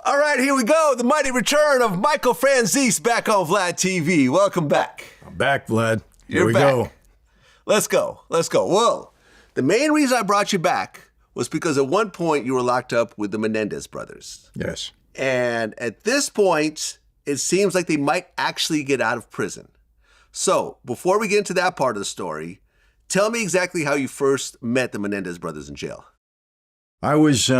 All right, here we go. The mighty return of Michael Franzese back on Vlad TV. Welcome back. I'm back, Vlad. Here we back. go. Let's go. Well, the main reason I brought you back was because at one point you were locked up with the Menendez brothers. Yes. And at this point, it seems like they might actually get out of prison. So before we get into that part of the story, tell me exactly how you first met the Menendez brothers in jail. I was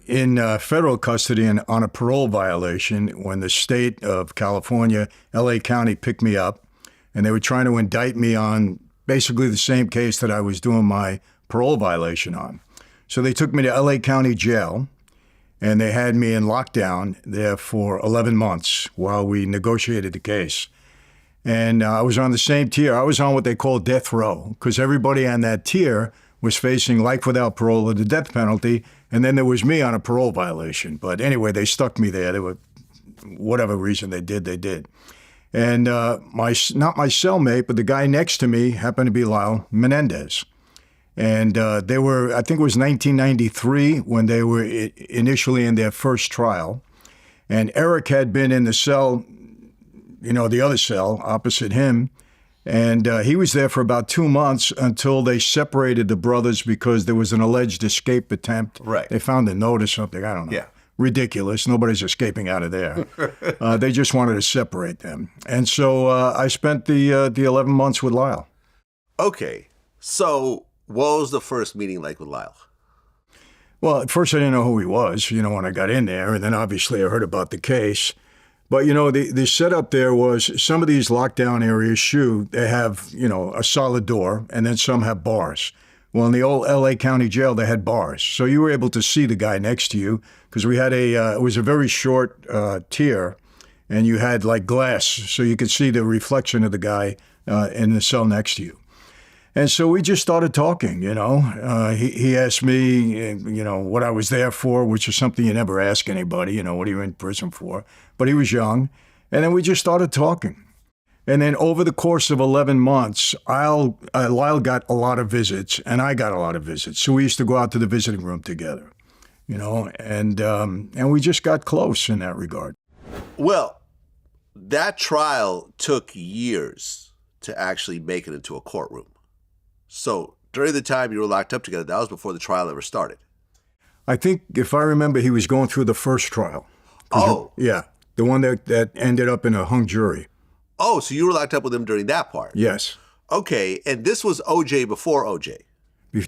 in federal custody and on a parole violation when the state of California, LA County, picked me up, and they were trying to indict me on basically the same case that I was doing my parole violation on. So they took me to LA County Jail, and they had me in lockdown there for 11 months while we negotiated the case. And I was on the same tier. I was on what they call death row, because everybody on that tier was facing life without parole or the death penalty, and then there was me on a parole violation. But anyway, they stuck me there. They were, whatever reason they did. And not my cellmate, but the guy next to me happened to be Lyle Menendez. And they were, I think it was 1993 when they were initially in their first trial. And Eric had been in the cell, the other cell opposite him. And he was there for about 2 months until they separated the brothers because there was an alleged escape attempt. Right. They found a note or something. I don't know. Yeah. Ridiculous. Nobody's escaping out of there. They just wanted to separate them. And so I spent the 11 months with Lyle. Okay. So what was the first meeting like with Lyle? Well, at first I didn't know who he was, when I got in there. And then obviously I heard about the case. But, the setup there was some of these lockdown areas, they have, a solid door, and then some have bars. Well, in the old LA County Jail, they had bars. So you were able to see the guy next to you because we had it was a very short tier, and you had like glass, so you could see the reflection of the guy in the cell next to you. And so we just started talking, He asked me, what I was there for, which is something you never ask anybody, what are you in prison for? But he was young. And then we just started talking. And then over the course of 11 months, Lyle got a lot of visits, and I got a lot of visits. So we used to go out to the visiting room together, and we just got close in that regard. Well, that trial took years to actually make it into a courtroom. So during the time you were locked up together, that was before the trial ever started. I think, if I remember, he was going through the first trial. Oh. Yeah, the one that ended up in a hung jury. Oh, so you were locked up with him during that part? Yes. Okay, and this was OJ before OJ?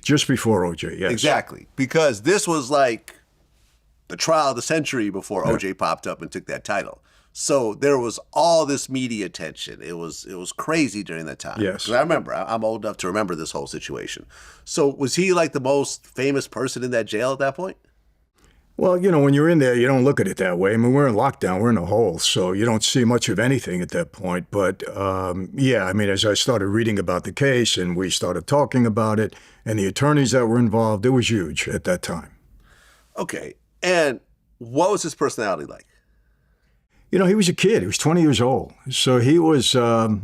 Just before OJ, yes. Exactly, because this was like the trial of the century before OJ popped up and took that title. So there was all this media attention. It was crazy during that time. Yes. 'Cause I remember, I'm old enough to remember this whole situation. So was he like the most famous person in that jail at that point? Well, when you're in there, you don't look at it that way. I mean, we're in lockdown, we're in a hole, so you don't see much of anything at that point. But as I started reading about the case and we started talking about it and the attorneys that were involved, it was huge at that time. Okay. And what was his personality like? He was a kid. He was 20 years old. So he was, I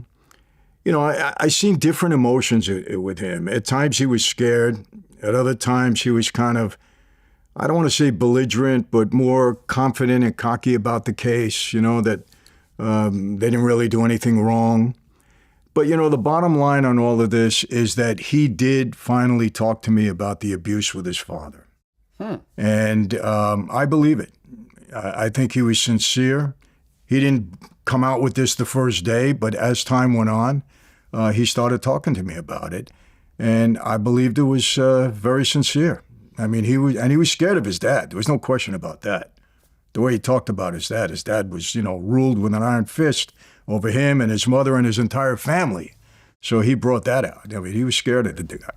seen different emotions with him. At times he was scared. At other times he was kind of, I don't want to say belligerent, but more confident and cocky about the case, that they didn't really do anything wrong. But, the bottom line on all of this is that he did finally talk to me about the abuse with his father. And I believe it. I think he was sincere. He didn't come out with this the first day, but as time went on, he started talking to me about it. And I believed it was very sincere. I mean, he was scared of his dad. There was no question about that. The way he talked about his dad was, ruled with an iron fist over him and his mother and his entire family. So he brought that out. I mean, he was scared of the guy.